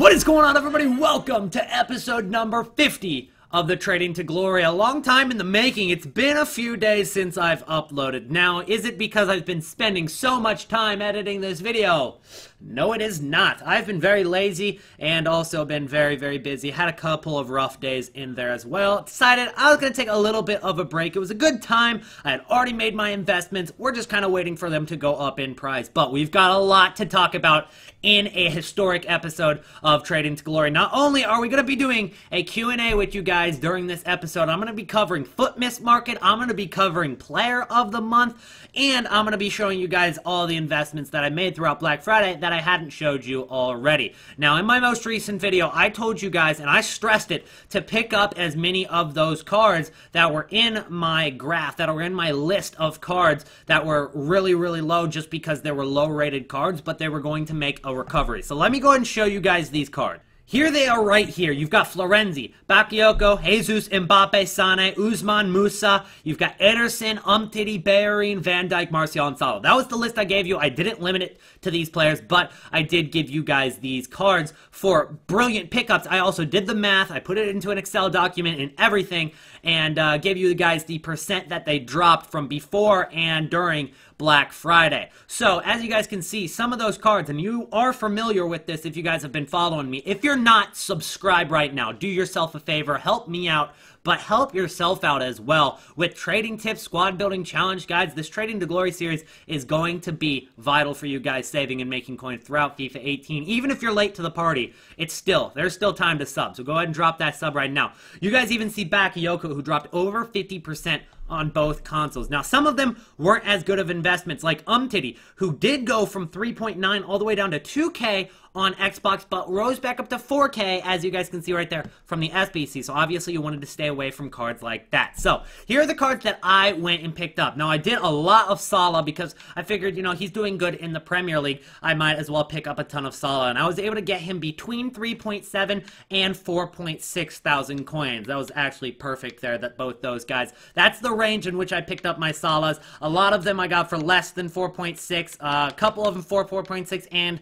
What is going on, everybody? Welcome to episode number 50 of the Trading to Glory. A long time in the making. It's been a few days since I've uploaded. Now, is it because I've been spending so much time editing this video? No, it is not. I've been very lazy and also been very busy. Had a couple of rough days in there as well. Decided I was going to take a little bit of a break. It was a good time. I had already made my investments. We're just kind of waiting for them to go up in price. But we've got a lot to talk about in a historic episode of Trading to Glory. Not only are we going to be doing a Q&A with you guys during this episode, I'm going to be covering Foot Miss Market, I'm going to be covering Player of the Month, and I'm going to be showing you guys all the investments that I made throughout Black Friday that I hadn't showed you already. Now, in my most recent video, I told you guys, and I stressed it, to pick up as many of those cards that were in my graph, that were in my list of cards that were really low just because they were low-rated cards, but they were going to make a recovery. So let me go ahead and show you guys these cards. Here they are right here. You've got Florenzi, Bakayoko, Jesus, Mbappe, Sane, Usman, Musa. You've got Ederson, Umtiti, Bellerin, Van Dijk, Martial, and Salah. That was the list I gave you. I didn't limit it to these players, but I did give you guys these cards for brilliant pickups. I also did the math. I put it into an Excel document and everything, and gave you guys the percent that they dropped from before and during Black Friday. So, as you guys can see, some of those cards, and you are familiar with this if you guys have been following me. If you're not, subscribe right now. Do yourself a favor. Help me out, but help yourself out as well with trading tips, squad building challenge guides. This Trading to Glory series is going to be vital for you guys saving and making coins throughout FIFA 18. Even if you're late to the party, there's still time to sub. So go ahead and drop that sub right now. You guys even see Bakayoko, who dropped over 50% on both consoles. Now, some of them weren't as good of investments, like Umtiti, who did go from 3.9 all the way down to 2K on Xbox, but rose back up to 4K, as you guys can see right there, from the SBC. So obviously you wanted to stay away from cards like that. So here are the cards that I went and picked up. Now, I did a lot of Salah because I figured, you know, he's doing good in the Premier League. I might as well pick up a ton of Salah, and I was able to get him between 3.7 and 4.6 thousand coins. That was actually perfect there, that both those guys. That's the range in which I picked up my Salahs. A lot of them I got for less than 4.6, a couple of them for 4.6, and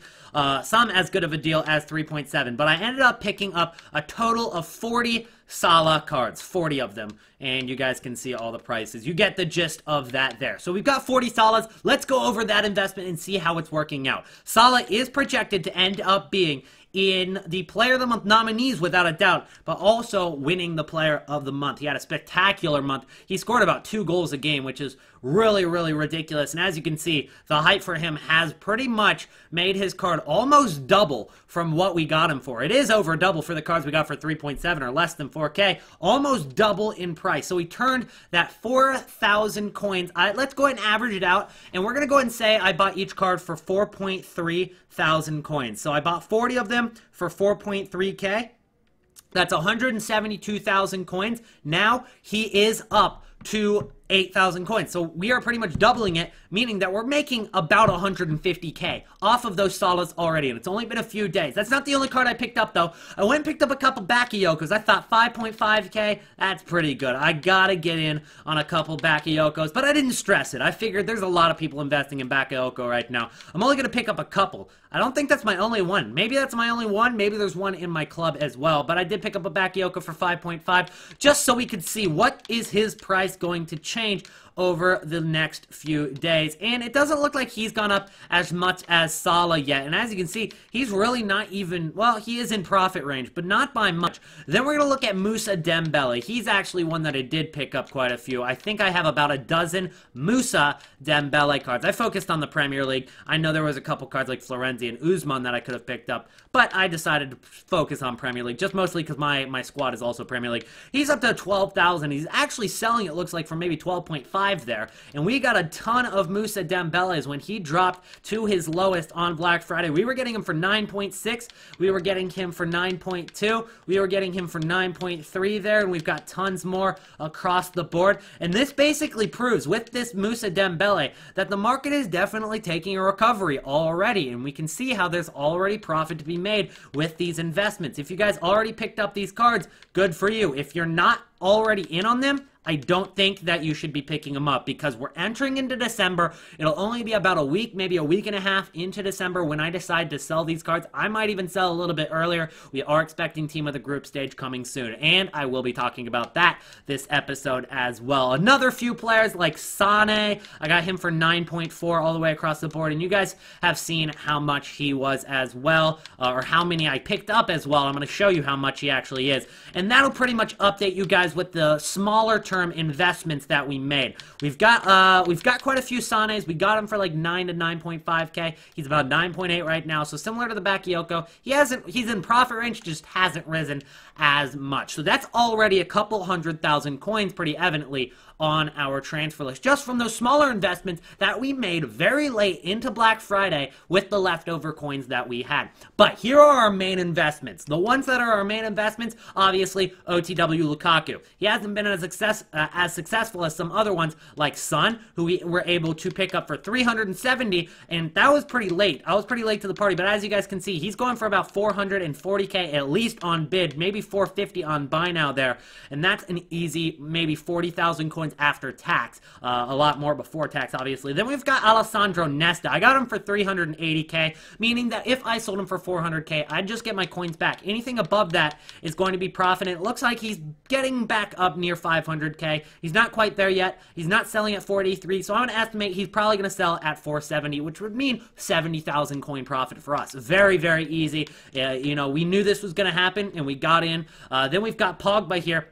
some as good of a deal as 3.7. But I ended up picking up a total of 40 Salah cards, 40 of them, and you guys can see all the prices. You get the gist of that there. So we've got 40 Salahs. Let's go over that investment and see how it's working out. Salah is projected to end up being in the Player of the Month nominees without a doubt, but also winning the Player of the Month. He had a spectacular month. He scored about 2 goals a game, which is really ridiculous. And as you can see, the hype for him has pretty much made his card almost double from what we got him for. It is over double for the cards we got for 3.7 or less than 4K, almost double in price. So he turned that 4,000 coins. Let's go ahead and average it out, and we're going to go ahead and say I bought each card for 4.3 thousand coins. So I bought 40 of them for 4.3K. That's 172,000 coins. Now he is up to 8,000 coins. So we are pretty much doubling it, meaning that we're making about 150K off of those Salahs already, and it's only been a few days. That's not the only card I picked up, though. I went and picked up a couple Bakayokos. I thought 5.5K, that's pretty good. I gotta get in on a couple Bakayokos, but I didn't stress it. I figured there's a lot of people investing in Bakayoko right now. I'm only gonna pick up a couple. I don't think that's my only one. Maybe that's my only one. Maybe there's one in my club as well, but I did pick up a Bakayoko for 5.5 just so we could see what is his price going to change over the next few days. And it doesn't look like he's gone up as much as Salah yet. And as you can see, he's really not even, well, he is in profit range, but not by much. Then we're going to look at Musa Dembele. He's actually one that I did pick up quite a few. I think I have about a dozen Musa Dembele cards. I focused on the Premier League. I know there was a couple cards like Florenzi and Usman that I could have picked up, but I decided to focus on Premier League, just mostly because my squad is also Premier League. He's up to 12,000. He's actually selling, it looks like, for maybe 12.5 there, and we got a ton of Musa Dembele's when he dropped to his lowest on Black Friday. We were getting him for 9.6, we were getting him for 9.2, we were getting him for 9.3 there, and we've got tons more across the board. And this basically proves, with this Musa Dembele, that the market is definitely taking a recovery already, and we can see how there's already profit to be made with these investments. If you guys already picked up these cards, good for you. If you're not already in on them, I don't think that you should be picking them up because we're entering into December. It'll only be about a week, maybe a week and a half into December when I decide to sell these cards. I might even sell a little bit earlier. We are expecting Team of the Group stage coming soon, and I will be talking about that this episode as well. Another few players like Sane, I got him for 9.4 all the way across the board, and you guys have seen how much he was as well, or how many I picked up as well. I'm going to show you how much he actually is, and that'll pretty much update you guys with the smaller term investments that we made. We've got quite a few Sanes. We got him for like 9 to 9.5k. He's about 9.8 right now, so similar to the Bakayoko, he's in profit range, just hasn't risen as much. So that's already a couple 100,000 coins pretty evidently on our transfer list, just from those smaller investments that we made very late into Black Friday with the leftover coins that we had. But here are our main investments. The ones that are our main investments, obviously, OTW Lukaku. He hasn't been as successful as some other ones, like Son, who we were able to pick up for 370, and that was pretty late. I was pretty late to the party, but as you guys can see, he's going for about 440k at least on bid, maybe 450 on buy now there, and that's an easy maybe 40,000 coins after tax, a lot more before tax, obviously. Then we've got Alessandro Nesta. I got him for 380k, meaning that if I sold him for 400k, I'd just get my coins back. Anything above that is going to be profit. It looks like he's getting back up near 500k. He's not quite there yet. He's not selling at 483, so I'm going to estimate he's probably going to sell at 470, which would mean 70,000 coin profit for us. Very, very easy. You know, we knew this was going to happen, and we got in. Then we've got Pogba here.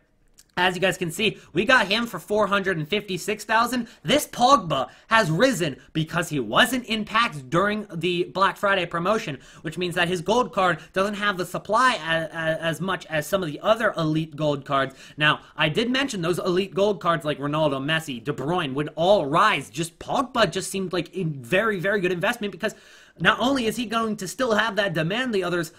As you guys can see, we got him for 456,000. This Pogba has risen because he wasn't in packs during the Black Friday promotion, which means that his gold card doesn't have the supply as much as some of the other elite gold cards. Now, I did mention those elite gold cards like Ronaldo, Messi, De Bruyne would all rise. Just Pogba just seemed like a very, very good investment because not only is he going to still have that demand, the others,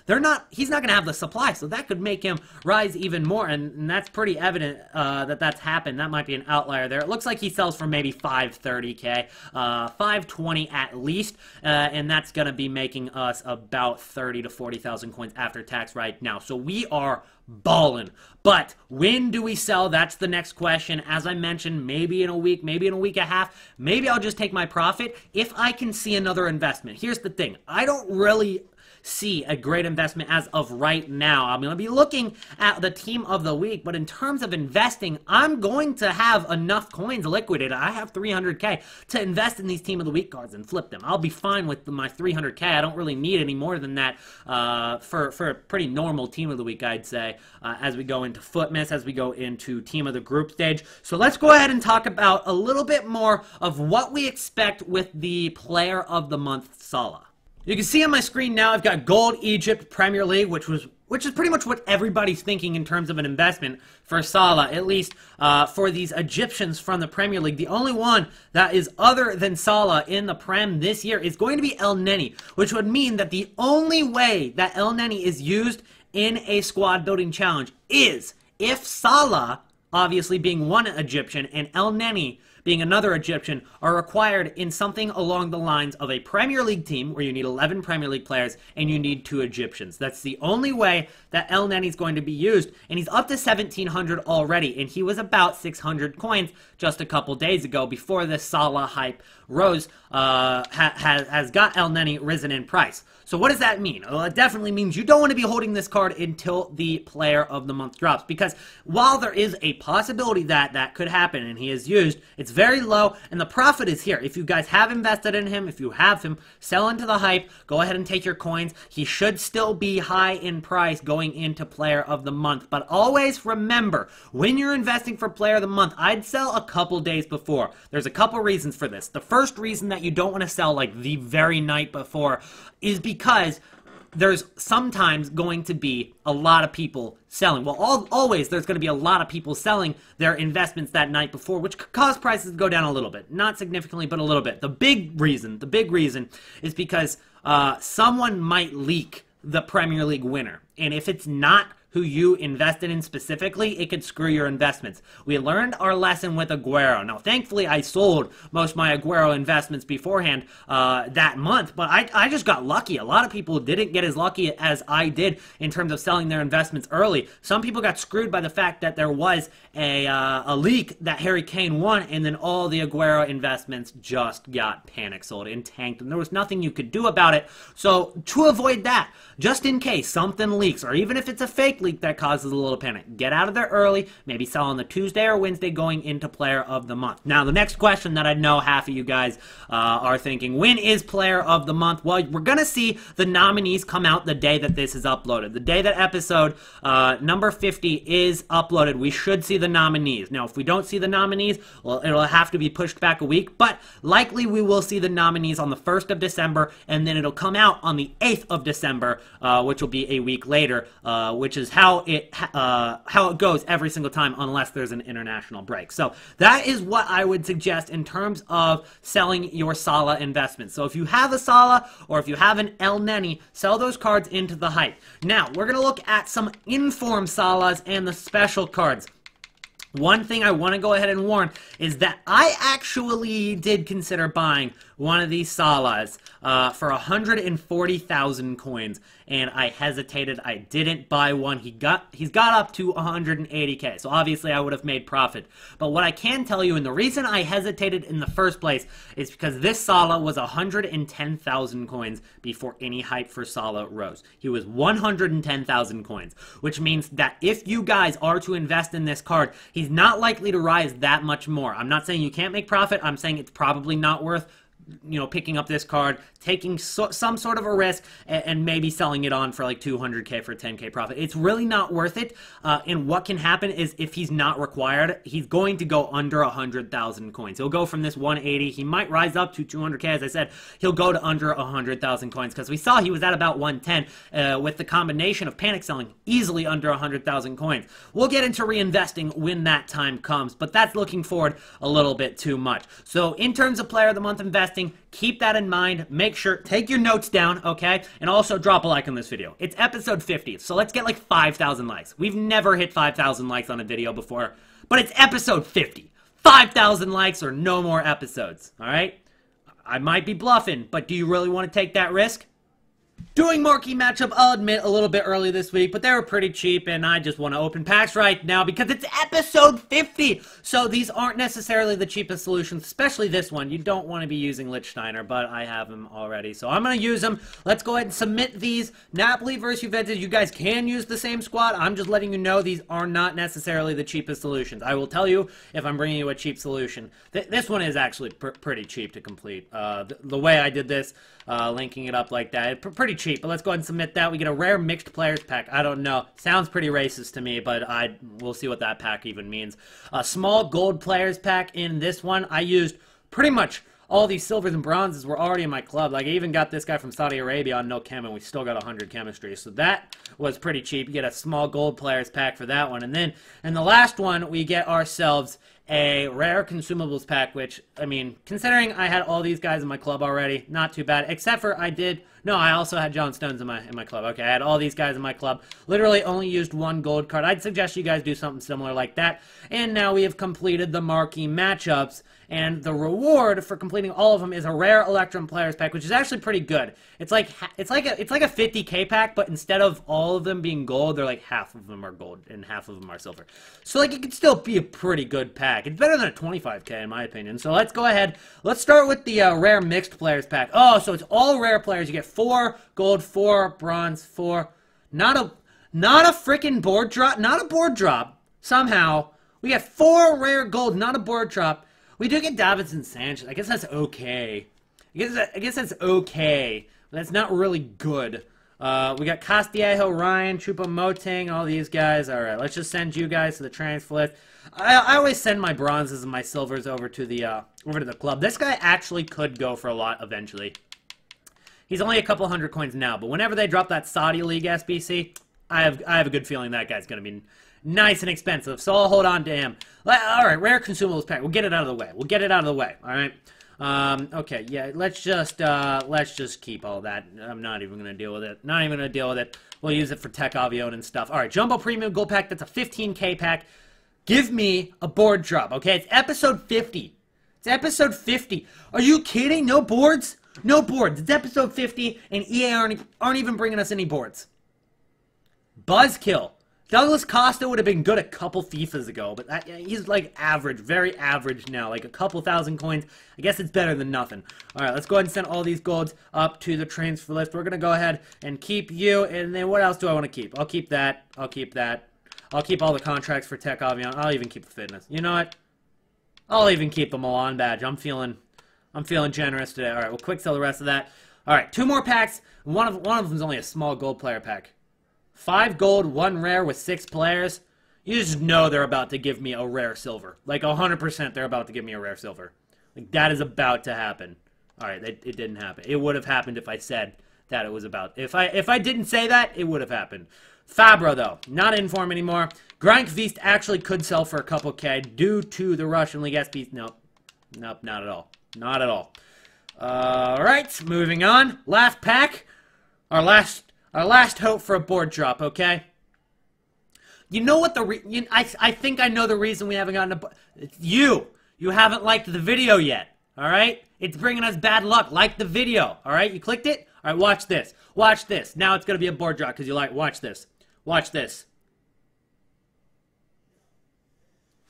he's not going to have the supply, so that could make him rise even more, and that's pretty evident that that's happened. That might be an outlier there. It looks like he sells for maybe 530k, 520 at least, and that's going to be making us about 30 to 40,000 coins after tax right now. So we are ballin'. But when do we sell? That's the next question. As I mentioned, maybe in a week, maybe in a week and a half. Maybe I'll just take my profit if I can see another investment. Here's the thing. I don't really see a great investment as of right now. I'm going to be looking at the team of the week, but in terms of investing, I'm going to have enough coins liquidated. I have 300k to invest in these team of the week cards and flip them. I'll be fine with my 300k. I don't really need any more than that for a pretty normal team of the week, I'd say, as we go into Footmiss, as we go into team of the group stage. So let's go ahead and talk about a little bit more of what we expect with the player of the month, Salah. You can see on my screen now I've got Gold Egypt Premier League, which is pretty much what everybody's thinking in terms of an investment for Salah, at least for these Egyptians from the Premier League. The only one that is other than Salah in the Prem this year is going to be El Neni, which would mean that the only way that El Neni is used in a squad building challenge is if Salah, obviously being one Egyptian, and El Neni being another Egyptian, are required in something along the lines of a Premier League team where you need 11 Premier League players and you need 2 Egyptians. That's the only way that El Neni is going to be used, and he's up to 1,700 already, and he was about 600 coins just a couple days ago before this Salah hype rose, has got El Neni risen in price. So what does that mean? Well, it definitely means you don't want to be holding this card until the player of the month drops, because while there is a possibility that that could happen and he is used, it's very low, and the profit is here. If you guys have invested in him, if you have him, sell into the hype, go ahead and take your coins. He should still be high in price going into player of the month, but always remember, when you're investing for player of the month, I'd sell a couple days before. There's a couple reasons for this. The first reason that you don't want to sell like the very night before is because there's sometimes going to be a lot of people selling. Well, always there's going to be a lot of people selling their investments that night before, which could cause prices to go down a little bit. Not significantly, but a little bit. The big reason is because someone might leak the Premier League winner. And if it's not who you invested in specifically, it could screw your investments. We learned our lesson with Aguero. Now, thankfully, I sold most of my Aguero investments beforehand that month, but I just got lucky. A lot of people didn't get as lucky as I did in terms of selling their investments early. Some people got screwed by the fact that there was a leak that Harry Kane won, and then all the Aguero investments just got panic sold and tanked, and there was nothing you could do about it. So to avoid that, just in case something leaks, or even if it's a fake leak that causes a little panic, get out of there early, maybe sell on the Tuesday or Wednesday going into Player of the Month. Now, the next question that I know half of you guys are thinking, when is Player of the Month? Well, we're going to see the nominees come out the day that this is uploaded. The day that episode number 50 is uploaded, we should see the nominees. Now, if we don't see the nominees, well, it'll have to be pushed back a week, but likely we will see the nominees on the 1st of December, and then it'll come out on the 8th of December, which will be a week later, which is how it goes every single time unless there's an international break. So that is what I would suggest in terms of selling your Salah investments. So if you have a Salah or if you have an El Neni, sell those cards into the hype. Now, we're going to look at some inform Salahs and the special cards. One thing I want to go ahead and warn is that I actually did consider buying one of these Salahs for 140,000 coins, and I hesitated. I didn't buy one. He's got up to 180k, so obviously I would have made profit. But what I can tell you, and the reason I hesitated in the first place, is because this Salah was 110,000 coins before any hype for Salah rose. He was 110,000 coins, which means that if you guys are to invest in this card, he's not likely to rise that much more. I'm not saying you can't make profit. I'm saying it's probably not worth, you know, picking up this card, taking some sort of a risk, and maybe selling it on for like 200k for a 10k profit. It's really not worth it. And what can happen is if he's not required, he's going to go under 100,000 coins. He'll go from this 180. He might rise up to 200k. As I said, he'll go to under 100,000 coins because we saw he was at about 110 with the combination of panic selling, easily under 100,000 coins. We'll get into reinvesting when that time comes, but that's looking forward a little bit too much. So in terms of Player of the Month investing, keep that in mind. Make sure, take your notes down, okay? And also drop a like on this video. It's episode 50, so let's get like 5,000 likes. We've never hit 5,000 likes on a video before, but it's episode 50. 5,000 likes or no more episodes, all right? I might be bluffing, but do you really want to take that risk? Doing marquee matchup, I'll admit, a little bit early this week, but they were pretty cheap, and I just want to open packs right now because it's episode 50! So these aren't necessarily the cheapest solutions, especially this one. You don't want to be using Lichtsteiner, but I have him already, so I'm going to use them. Let's go ahead and submit these. Napoli versus Juventus, you guys can use the same squad. I'm just letting you know these are not necessarily the cheapest solutions. I will tell you if I'm bringing you a cheap solution. This one is actually pretty cheap to complete. The way I did this, linking it up like that, pretty cheap, but let's go ahead and submit that. We get a rare mixed players pack. I don't know. Sounds pretty racist to me, but we'll see what that pack even means. A small gold players pack in this one. I used pretty much all these silvers and bronzes were already in my club. Like, I even got this guy from Saudi Arabia on no chem, and we still got 100 chemistry. So that was pretty cheap. You get a small gold players pack for that one. And then, in the last one, we get ourselves a rare consumables pack, which, I mean, considering I had all these guys in my club already, not too bad. Except for I also had John Stones in my club. Okay, I had all these guys in my club. Literally only used one gold card. I'd suggest you guys do something similar like that. And now we have completed the marquee matchups. And the reward for completing all of them is a rare Electrum Players pack, which is actually pretty good. It's like a 50k pack, but instead of all of them being gold, they're like half of them are gold and half of them are silver. So like it could still be a pretty good pack. It's better than a 25k in my opinion. So let's go ahead. Let's start with the rare mixed players pack. Oh, so it's all rare players. You get 4 gold, 4 bronze, 4. Not a freaking board drop. Not a board drop. Somehow we get 4 rare gold, not a board drop. We do get Davinson Sanchez. I guess that's okay. I guess that's okay. But that's not really good. We got Castillejo, Ryan, Choupo-Moting, all these guys. All right, let's just send you guys to the transfer list. I always send my bronzes and my silvers over to the club. This guy actually could go for a lot eventually. He's only a couple hundred coins now, but whenever they drop that Saudi League SBC, I have a good feeling that guy's going to be nice and expensive, so I'll hold on to him. All right, rare consumables pack. We'll get it out of the way. All right. Okay, yeah, let's just keep all that. I'm not even gonna deal with it. Not even gonna deal with it. We'll use it for Tech Avion and stuff. Alright, Jumbo Premium Gold Pack, that's a 15K pack. Give me a board drop, okay? It's episode 50. It's episode 50. Are you kidding? No boards? No boards. It's episode 50, and EA aren't even bringing us any boards. Buzzkill. Douglas Costa would have been good a couple FIFAs ago, but he's like average, very average now, like a couple thousand coins. I guess it's better than nothing. All right, let's go ahead and send all these golds up to the transfer list. We're going to go ahead and keep you, and then what else do I want to keep? I'll keep that. I'll keep that. I'll keep all the contracts for Tech Avion. I'll even keep the fitness. You know what? I'll even keep the Milan badge. I'm feeling generous today. All right, we'll quick sell the rest of that. All right, 2 more packs. One of them is only a small gold player pack. 5 gold, 1 rare with 6 players. You just know they're about to give me a rare silver. Like 100% they're about to give me a rare silver. Like that is about to happen. All right, it didn't happen. It would have happened if I said that it was about. If I didn't say that, it would have happened. Fabra though, not in form anymore. Grankvist actually could sell for a couple K due to the Russian League SP. Nope, not at all. Not at all. All right, moving on. Last pack. Our last hope for a board drop, okay? You know what I think I know the reason we haven't gotten a... It's you. You haven't liked the video yet, all right? It's bringing us bad luck. Like the video, all right? You clicked it? All right, watch this. Watch this. Now it's going to be a board drop because you like... Watch this. Watch this.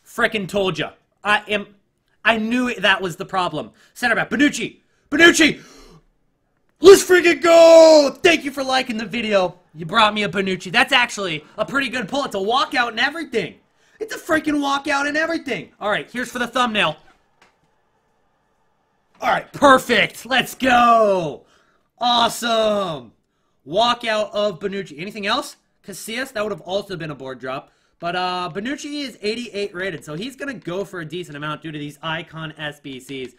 Frickin' told you. I knew that was the problem. Center back. Bonucci. Bonucci! Let's freaking go! Thank you for liking the video. You brought me a Bonucci. That's actually a pretty good pull. It's a walkout and everything. It's a freaking walkout and everything. All right, here's for the thumbnail. All right, perfect. Let's go. Awesome. Walkout of Bonucci. Anything else? Casillas, that would have also been a board drop. But Bonucci is 88 rated, so he's going to go for a decent amount due to these Icon SBCs.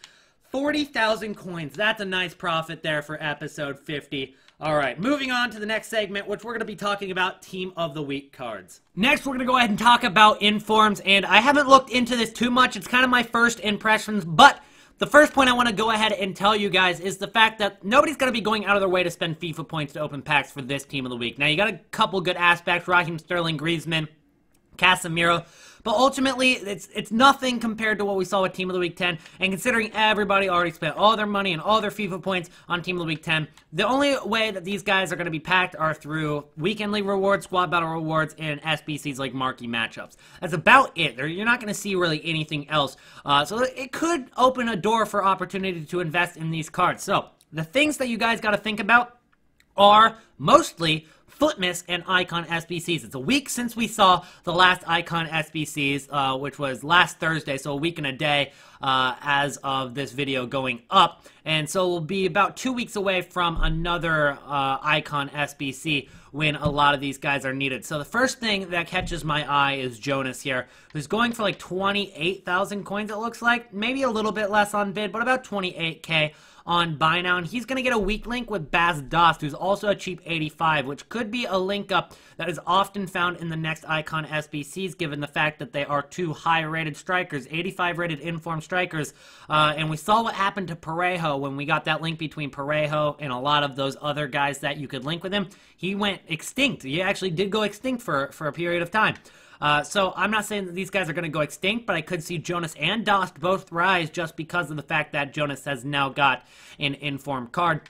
40,000 coins. That's a nice profit there for episode 50. All right, moving on to the next segment, which we're going to be talking about Team of the Week cards. Next, we're going to go ahead and talk about informs, and I haven't looked into this too much. It's kind of my first impressions, but the first point I want to go ahead and tell you guys is the fact that nobody's going to be going out of their way to spend FIFA points to open packs for this Team of the Week. Now, you got a couple good aspects, Raheem Sterling, Griezmann, Casemiro, but ultimately, it's nothing compared to what we saw with Team of the Week 10, and considering everybody already spent all their money and all their FIFA points on Team of the Week 10, the only way that these guys are going to be packed are through Weekend League rewards, Squad Battle rewards, and SBCs like Marquee matchups. That's about it. You're not going to see really anything else, so it could open a door for opportunity to invest in these cards. So, the things that you guys got to think about are mostly Footmiss and Icon SBCs. It's a week since we saw the last Icon SBCs, which was last Thursday, so a week and a day as of this video going up. And so we'll be about 2 weeks away from another Icon SBC when a lot of these guys are needed. So the first thing that catches my eye is Jonas here, who's going for like 28,000 coins, it looks like. Maybe a little bit less on bid, but about 28K on buy now, and he's going to get a weak link with Bas Dost, who's also a cheap 85, which could be a link up that is often found in the next Icon SBCs, given the fact that they are 2 high-rated strikers, 85-rated informed strikers, and we saw what happened to Parejo when we got that link between Parejo and a lot of those other guys that you could link with him. He went extinct. He actually did go extinct for a period of time. So I'm not saying that these guys are going to go extinct, but I could see Jonas and Dost both rise just because of the fact that Jonas has now got an informed card.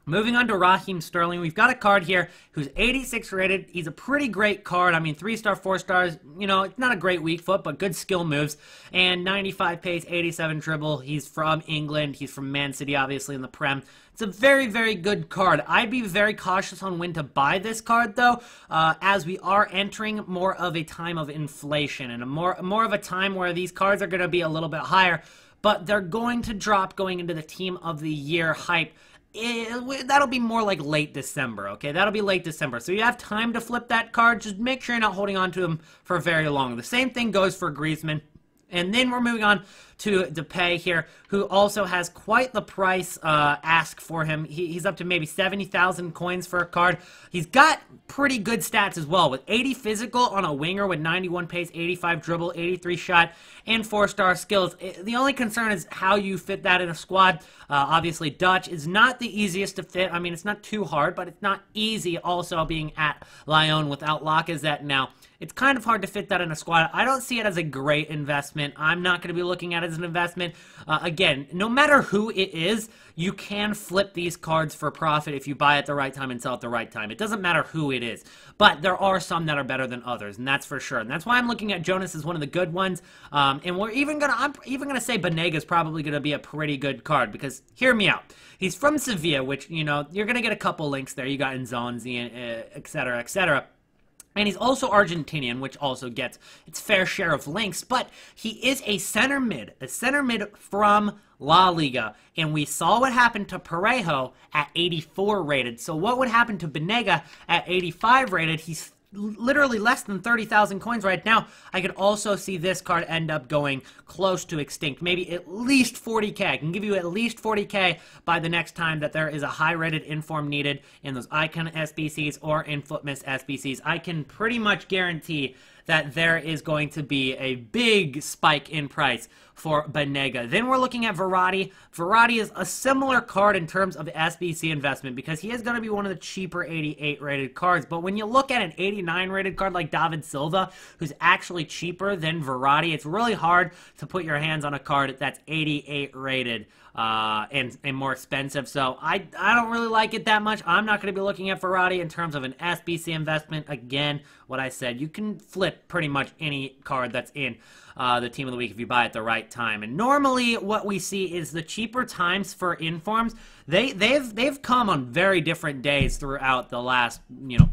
Moving on to Raheem Sterling, we've got a card here who's 86 rated. He's a pretty great card. I mean, 3-star, 4 stars, you know, it's not a great weak foot, but good skill moves. And 95 pace, 87 dribble. He's from England. He's from Man City, obviously, in the Prem. It's a very, very good card. I'd be very cautious on when to buy this card, though, as we are entering more of a time of inflation and more of a time where these cards are going to be a little bit higher, but they're going to drop going into the Team of the Year hype. That'll be more like late December, okay? That'll be late December. So you have time to flip that card. Just make sure you're not holding on to him for very long. The same thing goes for Griezmann. And then we're moving on to pay here, who also has quite the price ask for him. He's up to maybe 70,000 coins for a card. He's got pretty good stats as well, with 80 physical on a winger with 91 pace, 85 dribble, 83 shot, and 4-star skills. The only concern is how you fit that in a squad. Obviously, Dutch is not the easiest to fit. I mean, it's not too hard, but it's not easy also being at Lyon without Lacazette now. It's kind of hard to fit that in a squad. I don't see it as a great investment. I'm not going to be looking at it as an investment. Again, no matter who it is, you can flip these cards for profit if you buy at the right time and sell at the right time. It doesn't matter who it is. But there are some that are better than others, and that's for sure. And that's why I'm looking at Jonas as one of the good ones. And I'm even gonna say Banega is probably gonna be a pretty good card, because hear me out. He's from Sevilla, which, you know, you're gonna get a couple links there. You got Nzonzi, etc., etc. And he's also Argentinian, which also gets its fair share of links, but he is a center mid from La Liga, and we saw what happened to Parejo at 84 rated. So what would happen to Banega at 85 rated? He's literally less than 30,000 coins right now. I could also see this card end up going close to extinct, maybe at least 40k. I can give you at least 40k by the next time that there is a high-rated inform needed in those Icon SBCs or in Potm SBCs. I can pretty much guarantee that there is going to be a big spike in price for Banega. Then we're looking at Verratti. Verratti is a similar card in terms of SBC investment, because he is going to be one of the cheaper 88 rated cards. But when you look at an 89 rated card like David Silva, who's actually cheaper than Verratti, it's really hard to put your hands on a card that's 88 rated. And more expensive, so I don't really like it that much. I'm not going to be looking at Verratti in terms of an SBC investment. Again, what I said, you can flip pretty much any card that's in the team of the week if you buy at the right time. And normally what we see is the cheaper times for informs, they've come on very different days throughout the last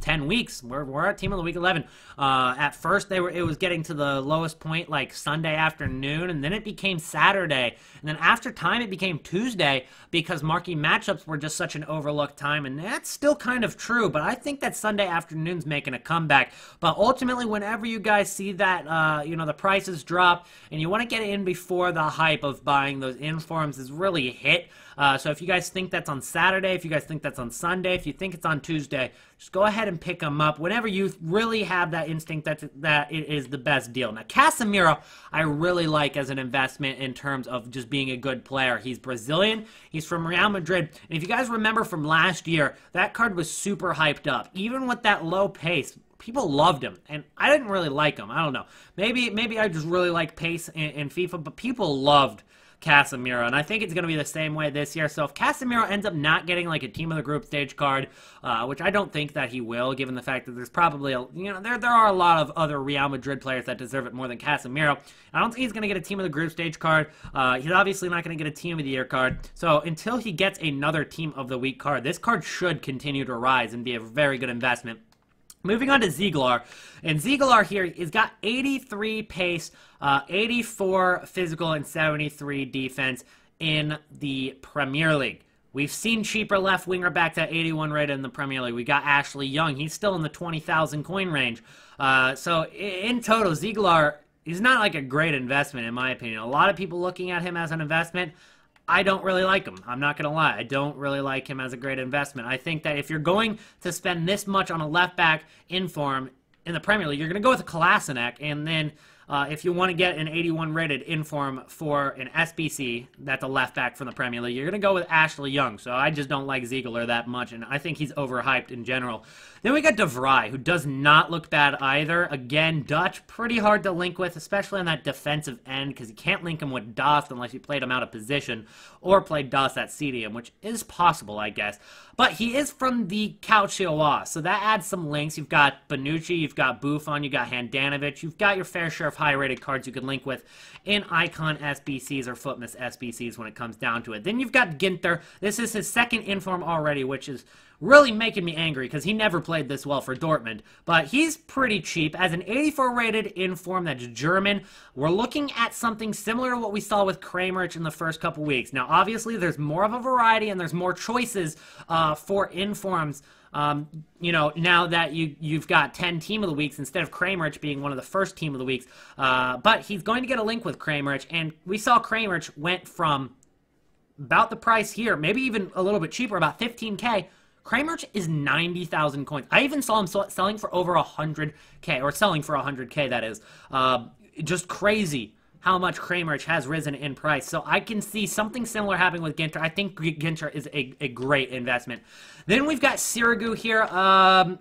10 weeks. We're at team of the week 11. At first it was getting to the lowest point like Sunday afternoon, and then it became Saturday, and then after time it became Tuesday, because marquee matchups were just such an overlooked time. And that's still kind of true, but I think that Sunday afternoon's making a comeback. But ultimately, whenever you guys see that the prices drop and you want to get in before the hype of buying those informs is really hit, so if you guys think that's on Saturday, if you guys think that's on Sunday, if you think it's on Tuesday, just go ahead and pick them up whenever you really have that instinct that it is the best deal. Now, Casemiro, I really like as an investment in terms of just being a good player. He's Brazilian. He's from Real Madrid. And if you guys remember from last year, that card was super hyped up. Even with that low pace, people loved him, and I didn't really like him. I don't know. Maybe I just really like pace in FIFA, but people loved Casemiro, and I think it's going to be the same way this year. So if Casemiro ends up not getting like a team of the group stage card, which I don't think that he will, given the fact that there's probably there are a lot of other Real Madrid players that deserve it more than Casemiro. I don't think he's going to get a team of the group stage card. He's obviously not going to get a team of the year card. So until he gets another team of the week card, this card should continue to rise and be a very good investment. Moving on to Ziegler, and Ziegler here has got 83 pace, 84 physical, and 73 defense in the Premier League. We've seen cheaper left winger backs at 81 rated in the Premier League. We got Ashley Young. He's still in the 20,000 coin range. So in total, Ziegler is not like a great investment in my opinion. A lot of people looking at him as an investment. I don't really like him. I'm not going to lie. I don't really like him as a great investment. I think that if you're going to spend this much on a left back in form in the Premier League, you're going to go with a Kolasinac, and then if you want to get an 81 rated inform for an SBC, that's a left back from the Premier League, you're going to go with Ashley Young. So I just don't like Ziegler that much, and I think he's overhyped in general. Then we got De Vrij, who does not look bad either. Again, Dutch, pretty hard to link with, especially on that defensive end, because you can't link him with Dost unless you played him out of position or played Dost at CDM, which is possible, I guess. But he is from the Calcio, so that adds some links. You've got Bonucci, you've got Buffon, you've got Handanovic, you've got your fair share of high-rated cards you can link with in Icon SBCs or Potm SBCs when it comes down to it. Then you've got Ginter. This is his second inform already, which is really making me angry because he never played this well for Dortmund. But he's pretty cheap. As an 84 rated inform that's German, we're looking at something similar to what we saw with Kramerich in the first couple weeks. Now, obviously, there's more of a variety and there's more choices for informs You know, now that you've got 10 team of the weeks instead of Kramerich being one of the first team of the weeks. But he's going to get a link with Kramerich, and we saw Kramerich went from about the price here, maybe even a little bit cheaper, about 15K. Kramerich is 90,000 coins. I even saw him selling for over 100K, or selling for 100K, that is. Just crazy how much Kramerich has risen in price. So I can see something similar happening with Ginter. I think Ginter is a great investment. Then we've got Sirigu here.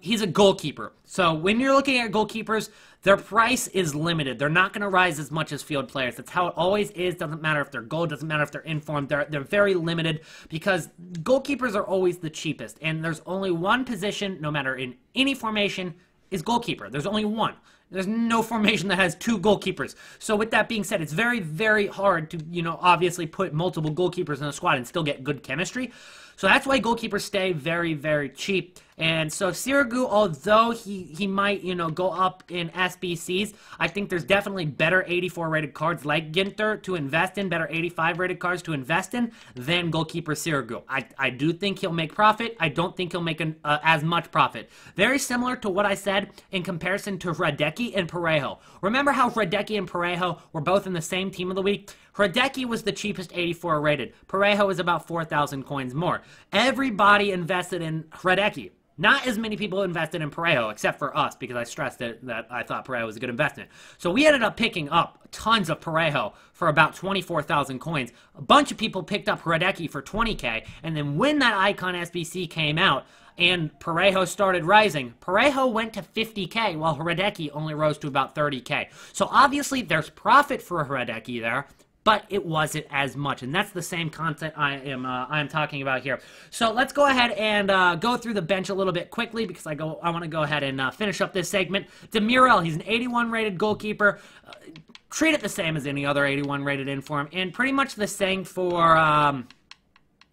He's a goalkeeper. So when you're looking at goalkeepers, their price is limited. They're not going to rise as much as field players. That's how it always is. Doesn't matter if they're goal, doesn't matter if they're informed. They're very limited because goalkeepers are always the cheapest. And there's only one position, no matter in any formation, is goalkeeper. There's only one. There's no formation that has two goalkeepers. So with that being said, it's very, very hard to, you know, obviously put multiple goalkeepers in a squad and still get good chemistry. So that's why goalkeepers stay very, very cheap. And so Sirigu, although he might, you know, go up in SBCs, I think there's definitely better 84 rated cards like Ginter to invest in, better 85 rated cards to invest in than goalkeeper Sirigu. I do think he'll make profit. I don't think he'll make as much profit. Very similar to what I said in comparison to Hradecky and Parejo. Remember how Hradecky and Parejo were both in the same team of the week? Hradecky was the cheapest 84 rated. Parejo was about 4,000 coins more. Everybody invested in Hradecky. Not as many people invested in Parejo, except for us, because I stressed that I thought Parejo was a good investment. So we ended up picking up tons of Parejo for about 24,000 coins. A bunch of people picked up Hradecky for 20K, and then when that Icon SBC came out, and Parejo started rising, Parejo went to 50K, while Hradecky only rose to about 30K. So obviously, there's profit for Hradecky there, but it wasn't as much, and that's the same concept I am talking about here. So let's go ahead and go through the bench a little bit quickly because I want to go ahead and finish up this segment. Demirel, he's an 81 rated goalkeeper. Treat it the same as any other 81 rated inform, and pretty much the same for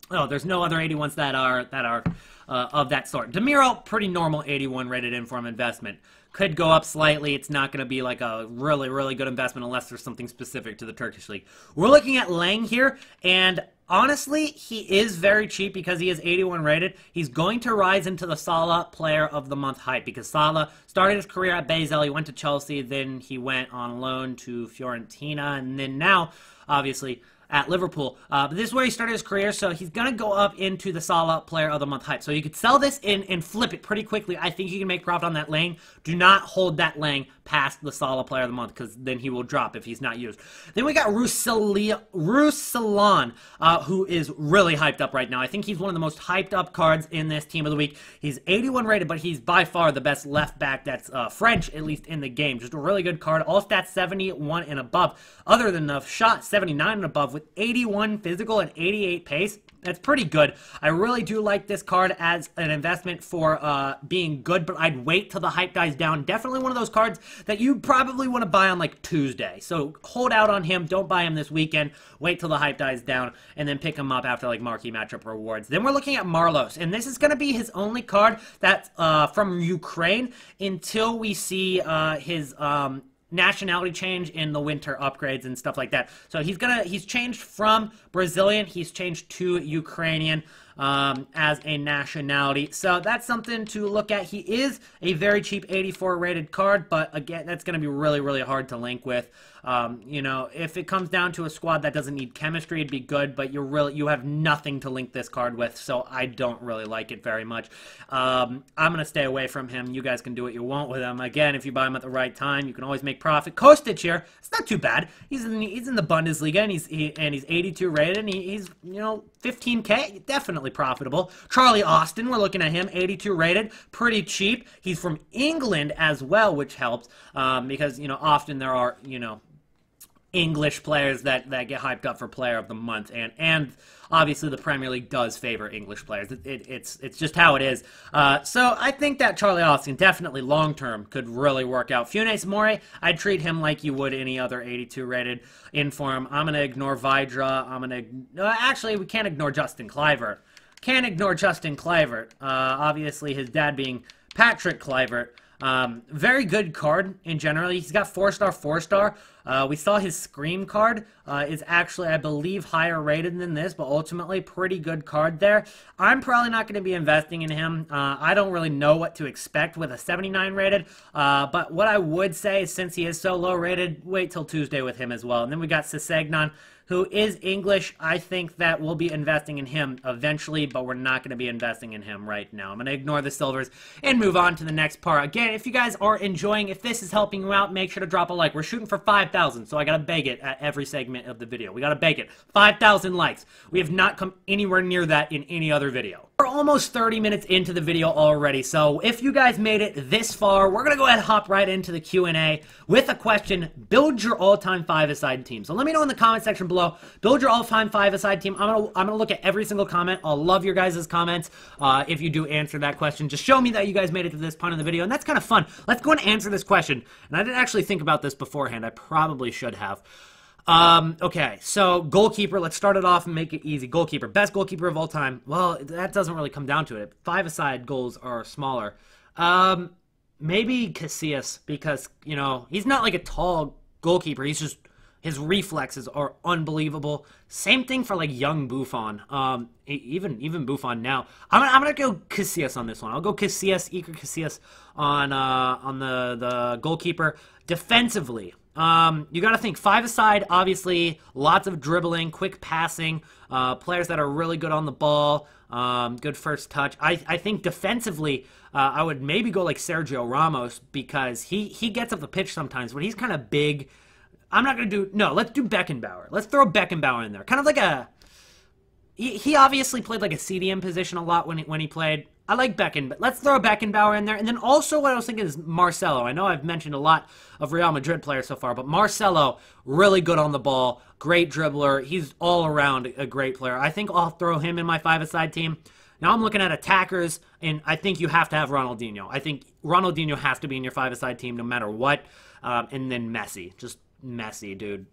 there's no other 81s that are of that sort. Demirel, pretty normal 81 rated inform investment. Could go up slightly. It's not going to be like a really, really good investment unless there's something specific to the Turkish league. We're looking at Lang here, and honestly, he is very cheap because he is 81 rated. He's going to rise into the Salah Player of the Month hype because Salah started his career at Basel. He went to Chelsea, then he went on loan to Fiorentina, and then now, obviously, at Liverpool. But this is where he started his career, so he's going to go up into the Salah Player of the Month hype. So you could sell this and flip it pretty quickly. I think you can make profit on that Lang. Do not hold that Lang past the Salah Player of the Month because then he will drop if he's not used. Then we got Ruslan, who is really hyped up right now. I think he's one of the most hyped up cards in this team of the week. He's 81 rated, but he's by far the best left back that's French, at least in the game. Just a really good card. All stats 71 and above. Other than the shot 79 and above with 81 physical and 88 pace. That's pretty good. I really do like this card as an investment for being good, but I'd wait till the hype dies down. Definitely one of those cards that you probably want to buy on like Tuesday. So hold out on him. Don't buy him this weekend. Wait till the hype dies down and then pick him up after like marquee matchup rewards. Then we're looking at Marlos, and this is going to be his only card that's from Ukraine until we see his nationality change in the winter upgrades and stuff like that. So he's changed from Brazilian, he's changed to Ukrainian as a nationality. So that's something to look at. He is a very cheap 84 rated card, but again, that's going to be really, really hard to link with. You know, if it comes down to a squad that doesn't need chemistry, it'd be good, but you have nothing to link this card with, so I don't really like it very much. I'm going to stay away from him. You guys can do what you want with him. Again, if you buy him at the right time, you can always make profit. Kostic here, it's not too bad. He's in the Bundesliga, and he's 82 rated, and he's, you know, 15K, definitely profitable. Charlie Austin, we're looking at him, 82 rated, pretty cheap. He's from England as well, which helps, because, you know, often there are, you know, English players that get hyped up for player of the month, and obviously the Premier League does favor English players. It's just how it is. So I think that Charlie Austin definitely long term could really work out. Funes Mori, I'd treat him like you would any other 82 rated inform. I'm gonna ignore Vidra. Actually, we can't ignore Justin Kluivert. Can't ignore Justin Kluivert. Obviously his dad being Patrick Kluivert. Very good card in general. He's got 4-star, 4-star. We saw his Scream card is actually, I believe, higher rated than this, but ultimately pretty good card there. I'm probably not going to be investing in him. I don't really know what to expect with a 79 rated, but what I would say is since he is so low rated, wait till Tuesday with him as well. And then we got Sessegnon, who is English. I think that we'll be investing in him eventually, but we're not going to be investing in him right now. I'm going to ignore the silvers and move on to the next part. Again, if you guys are enjoying, if this is helping you out, make sure to drop a like. We're shooting for 5,000, so I got to beg it at every segment of the video. We got to beg it. 5,000 likes. We have not come anywhere near that in any other video. We're almost 30 minutes into the video already, so if you guys made it this far, we're going to go ahead and hop right into the Q&A with a question: build your all-time five-a-side team. So let me know in the comment section below, build your all-time five-a-side team. I'm gonna look at every single comment. I'll love your guys' comments if you do answer that question. Just show me that you guys made it to this point in the video, and that's kind of fun. Let's go and answer this question. And I didn't actually think about this beforehand. I probably should have. Okay, so goalkeeper, let's start it off and make it easy. Goalkeeper, best goalkeeper of all time. Well, that doesn't really come down to it. Five-a-side goals are smaller. Maybe Casillas, because, you know, he's not like a tall goalkeeper. He's just, his reflexes are unbelievable. Same thing for, like, young Buffon. Even Buffon now. I'm gonna go Casillas on this one. I'll go Casillas, Iker Casillas on the goalkeeper. Defensively, you got to think five-a-side, obviously, lots of dribbling, quick passing, players that are really good on the ball, good first touch. I think defensively, I would maybe go like Sergio Ramos because he gets up the pitch sometimes, but he's kind of big. I'm not going to do, no, let's do Beckenbauer. Let's throw Beckenbauer in there. Kind of like a, he obviously played like a CDM position a lot when he played. I like Becken, but let's throw Beckenbauer in there. And then also what I was thinking is Marcelo. I know I've mentioned a lot of Real Madrid players so far, but Marcelo, really good on the ball, great dribbler. He's all around a great player. I think I'll throw him in my five-a-side team. Now I'm looking at attackers, and I think you have to have Ronaldinho. I think Ronaldinho has to be in your five-a-side team no matter what. And then Messi, just Messi, dude.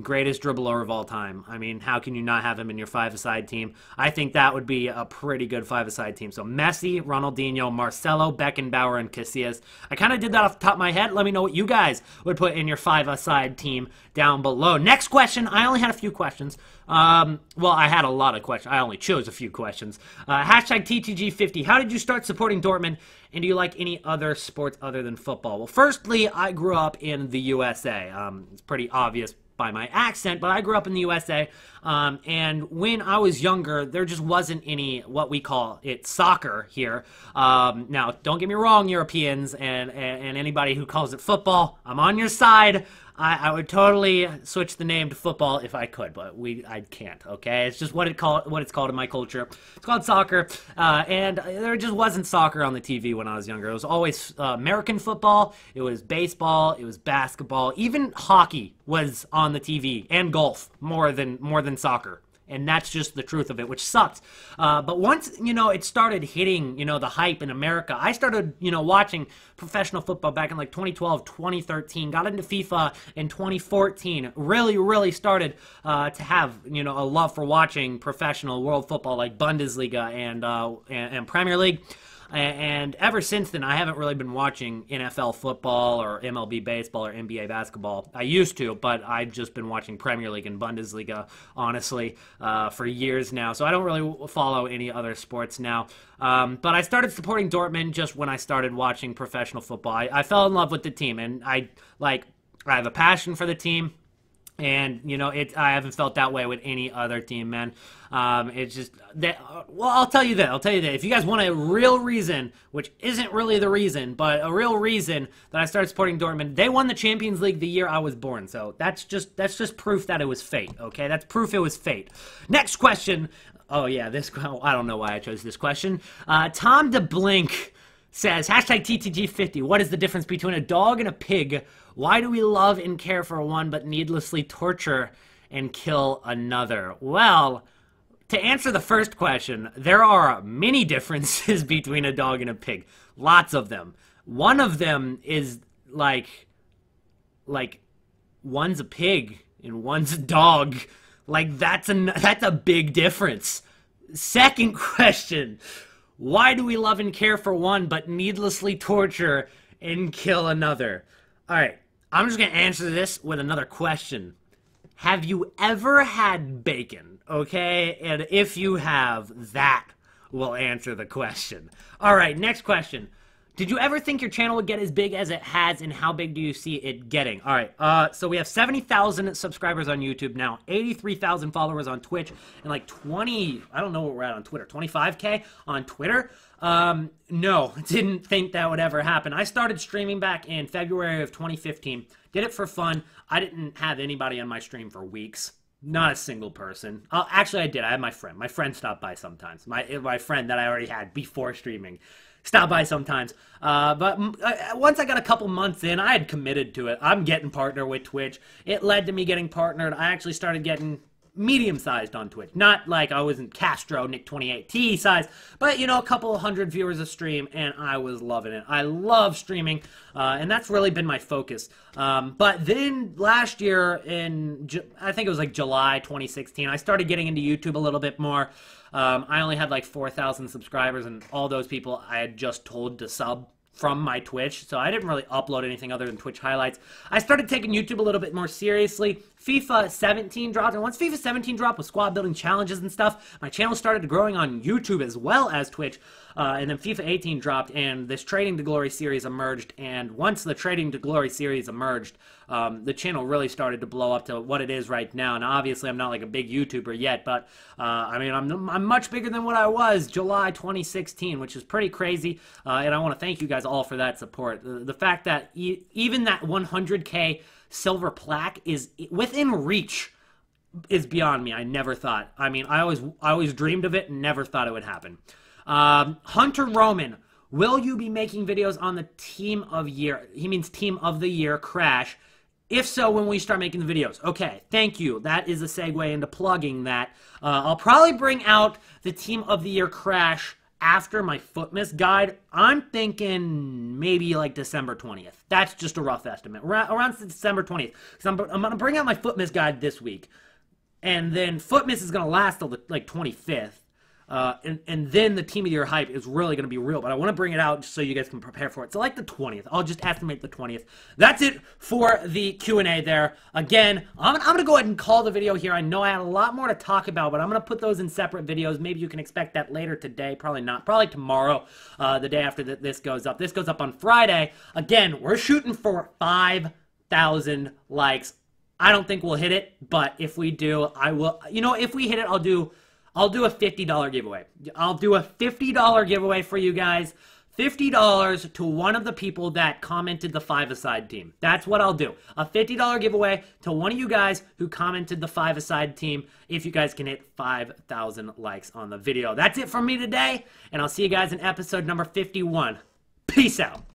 Greatest dribbler of all time. I mean, how can you not have him in your five-a-side team? I think that would be a pretty good five-a-side team. So Messi, Ronaldinho, Marcelo, Beckenbauer, and Casillas. I kind of did that off the top of my head. Let me know what you guys would put in your five-a-side team down below. Next question. I only had a few questions. Well, I had a lot of questions. I only chose a few questions. Hashtag TTG50. How did you start supporting Dortmund? And do you like any other sports other than football? Well, firstly, I grew up in the USA. It's pretty obvious by my accent, but I grew up in the USA. And when I was younger, there just wasn't any, what we call it, soccer here. Now, don't get me wrong, Europeans and anybody who calls it football, I'm on your side. I would totally switch the name to football if I could, but I can't, okay? It's just what it's called in my culture. It's called soccer, and there just wasn't soccer on the TV when I was younger. It was always American football, it was baseball, it was basketball, even hockey was on the TV, and golf, more than soccer. And that's just the truth of it, which sucks. But once, you know, it started hitting, you know, the hype in America, I started, you know, watching professional football back in like 2012, 2013, got into FIFA in 2014, really started to have, you know, a love for watching professional world football like Bundesliga and Premier League. And ever since then, I haven't really been watching NFL football or MLB baseball or NBA basketball. I used to, but I've just been watching Premier League and Bundesliga, honestly, for years now. So I don't really follow any other sports now. But I started supporting Dortmund just when I started watching professional football. I fell in love with the team, and I have a passion for the team. And, you know, I haven't felt that way with any other team, man. It's just that, well, I'll tell you that. If you guys want a real reason, which isn't really the reason, but a real reason that I started supporting Dortmund, they won the Champions League the year I was born. So that's just proof that it was fate, okay? That's proof it was fate. Next question. Oh, yeah, I don't know why I chose this question. Tom DeBlink says, hashtag TTG50, what is the difference between a dog and a pig? Why do we love and care for one but needlessly torture and kill another? Well, to answer the first question, there are many differences between a dog and a pig. Lots of them. One of them is like one's a pig and one's a dog. Like that's a big difference. Second question, why do we love and care for one but needlessly torture and kill another? All right. I'm just gonna answer this with another question. Have you ever had bacon? Okay, and if you have, that will answer the question. All right, next question. Did you ever think your channel would get as big as it has, and how big do you see it getting? All right, so we have 70,000 subscribers on YouTube now, 83,000 followers on Twitch, and like 20, I don't know what we're at on Twitter, 25K on Twitter? No, didn't think that would ever happen. I started streaming back in February of 2015, did it for fun. I didn't have anybody on my stream for weeks. Not a single person. Actually, I did. I had my friend. My friend stopped by sometimes. My friend that I already had before streaming stopped by sometimes. But once I got a couple months in, I had committed to it. I'm getting partnered with Twitch. It led to me getting partnered. I actually started getting medium-sized on Twitch. Not like I wasn't Castro, Nick 28T size, but, you know, a couple of hundred viewers a stream, and I was loving it. I love streaming, and that's really been my focus. But then last year I think it was like July 2016, I started getting into YouTube a little bit more. I only had like 4,000 subscribers, and all those people I had just told to sub from my Twitch, so I didn't really upload anything other than Twitch highlights. I started taking YouTube a little bit more seriously. FIFA 17 dropped, and once FIFA 17 dropped with squad building challenges and stuff, my channel started growing on YouTube as well as Twitch, and then FIFA 18 dropped, and this Trading to Glory series emerged, and once the Trading to Glory series emerged, the channel really started to blow up to what it is right now. And obviously I'm not like a big YouTuber yet, but I mean, I'm much bigger than what I was July 2016, which is pretty crazy, and I want to thank you guys all for that support. The fact that even that 100K silver plaque is within reach is beyond me. I never thought. I mean, I always dreamed of it and never thought it would happen. Hunter Roman, will you be making videos on the Team of Year? He means Team of the Year Crash. If so, when will you start making the videos? Okay, thank you. That is a segue into plugging that. I'll probably bring out the Team of the Year Crash after my Footmas guide. I'm thinking maybe like December 20th. That's just a rough estimate. Around December 20th. Because I'm going to bring out my Footmas guide this week. And then Footmas is going to last till the, like 25th. And then the Team of the Year hype is really going to be real, but I want to bring it out just so you guys can prepare for it. So like the 20th, I'll just estimate the 20th. That's it for the Q&A there. Again, I'm going to go ahead and call the video here. I know I had a lot more to talk about, but I'm going to put those in separate videos. Maybe you can expect that later today. Probably not. Probably tomorrow, the day after this goes up. This goes up on Friday. Again, we're shooting for 5,000 likes. I don't think we'll hit it, but if we do, I will. You know, if we hit it, I'll do a $50 giveaway. I'll do a $50 giveaway for you guys. $50 to one of the people that commented the 5-a-side team. That's what I'll do. A $50 giveaway to one of you guys who commented the 5-a-side team if you guys can hit 5,000 likes on the video. That's it from me today, and I'll see you guys in episode number 51. Peace out.